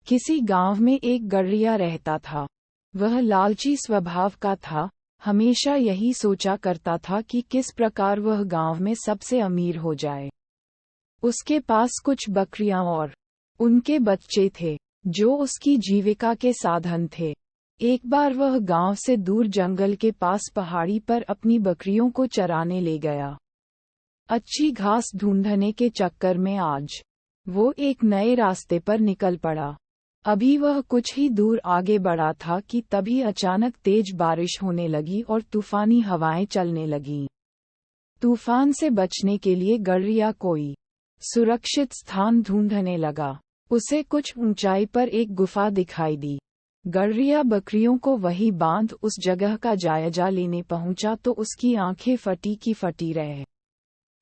किसी गांव में एक गड़रिया रहता था। वह लालची स्वभाव का था, हमेशा यही सोचा करता था कि किस प्रकार वह गांव में सबसे अमीर हो जाए। उसके पास कुछ बकरियां और उनके बच्चे थे, जो उसकी जीविका के साधन थे। एक बार वह गांव से दूर जंगल के पास पहाड़ी पर अपनी बकरियों को चराने ले गया। अच्छी घास ढूंढने के चक्कर में आज वो एक नए रास्ते पर निकल पड़ा। अभी वह कुछ ही दूर आगे बढ़ा था कि तभी अचानक तेज बारिश होने लगी और तूफानी हवाएं चलने लगीं। तूफान से बचने के लिए गड़रिया कोई सुरक्षित स्थान ढूंढने लगा। उसे कुछ ऊंचाई पर एक गुफा दिखाई दी। गड़रिया बकरियों को वहीं बांध उस जगह का जायजा लेने पहुंचा तो उसकी आंखें फटी की फटी रह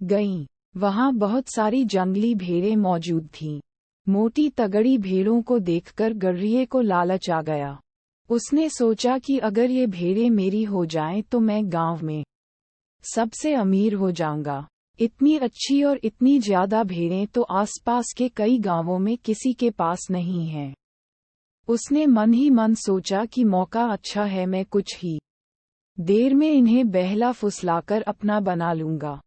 गईं। वहां बहुत सारी जंगली भेड़ें मौजूद थीं। मोटी तगड़ी भेड़ों को देखकर गड़रिये को लालच आ गया। उसने सोचा कि अगर ये भेड़ें मेरी हो जाएं तो मैं गांव में सबसे अमीर हो जाऊंगा। इतनी अच्छी और इतनी ज्यादा भेड़ें तो आसपास के कई गांवों में किसी के पास नहीं हैं। उसने मन ही मन सोचा कि मौका अच्छा है, मैं कुछ ही देर में इन्हें बहला फुसलाकर अपना बना लूंगा,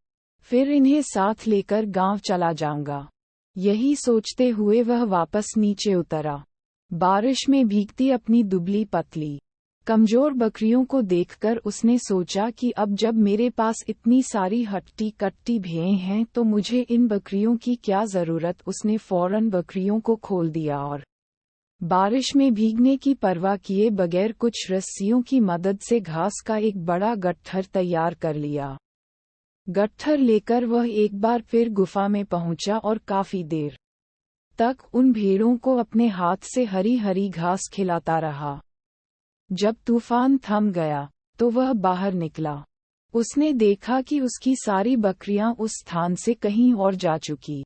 फिर इन्हें साथ लेकर गांव चला जाऊंगा। यही सोचते हुए वह वापस नीचे उतरा। बारिश में भीगती अपनी दुबली पतली कमजोर बकरियों को देखकर उसने सोचा कि अब जब मेरे पास इतनी सारी हट्टी कट्टी भेड़ें हैं तो मुझे इन बकरियों की क्या जरूरत। उसने फौरन बकरियों को खोल दिया और बारिश में भीगने की परवाह किए बगैर कुछ रस्सियों की मदद से घास का एक बड़ा गट्ठर तैयार कर लिया। गट्ठर लेकर वह एक बार फिर गुफा में पहुंचा और काफी देर तक उन भेड़ों को अपने हाथ से हरी हरी घास खिलाता रहा। जब तूफान थम गया तो वह बाहर निकला। उसने देखा कि उसकी सारी बकरियां उस स्थान से कहीं और जा चुकी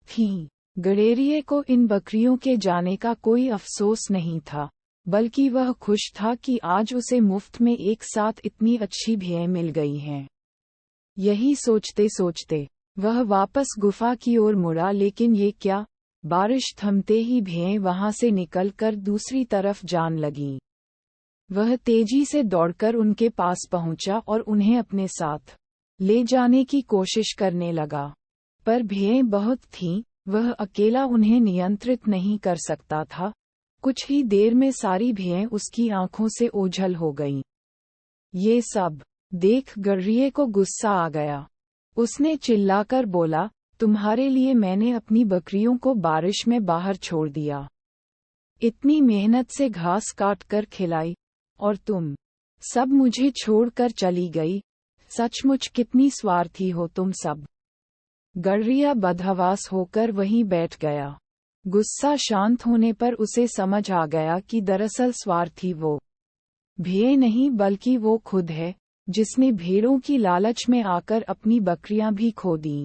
थीं। गड़ेरिये को इन बकरियों के जाने का कोई अफसोस नहीं था, बल्कि वह खुश था कि आज उसे मुफ्त में एक साथ इतनी अच्छी भेड़ें मिल गई हैं। यही सोचते सोचते वह वापस गुफा की ओर मुड़ा, लेकिन ये क्या, बारिश थमते ही भेड़ें वहां से निकलकर दूसरी तरफ जान लगीं। वह तेजी से दौड़कर उनके पास पहुंचा और उन्हें अपने साथ ले जाने की कोशिश करने लगा, पर भेड़ें बहुत थीं, वह अकेला उन्हें नियंत्रित नहीं कर सकता था। कुछ ही देर में सारी भेड़ें उसकी आंखों से ओझल हो गईं। ये सब देख गड़रिये को गुस्सा आ गया। उसने चिल्लाकर बोला, तुम्हारे लिए मैंने अपनी बकरियों को बारिश में बाहर छोड़ दिया, इतनी मेहनत से घास काट कर खिलाई, और तुम सब मुझे छोड़कर चली गई। सचमुच कितनी स्वार्थी हो तुम सब। गड़रिया बदहवास होकर वहीं बैठ गया। गुस्सा शांत होने पर उसे समझ आ गया कि दरअसल स्वार्थी वो भेड़ नहीं बल्कि वो खुद है, जिसने भेड़ों की लालच में आकर अपनी बकरियां भी खो दीं।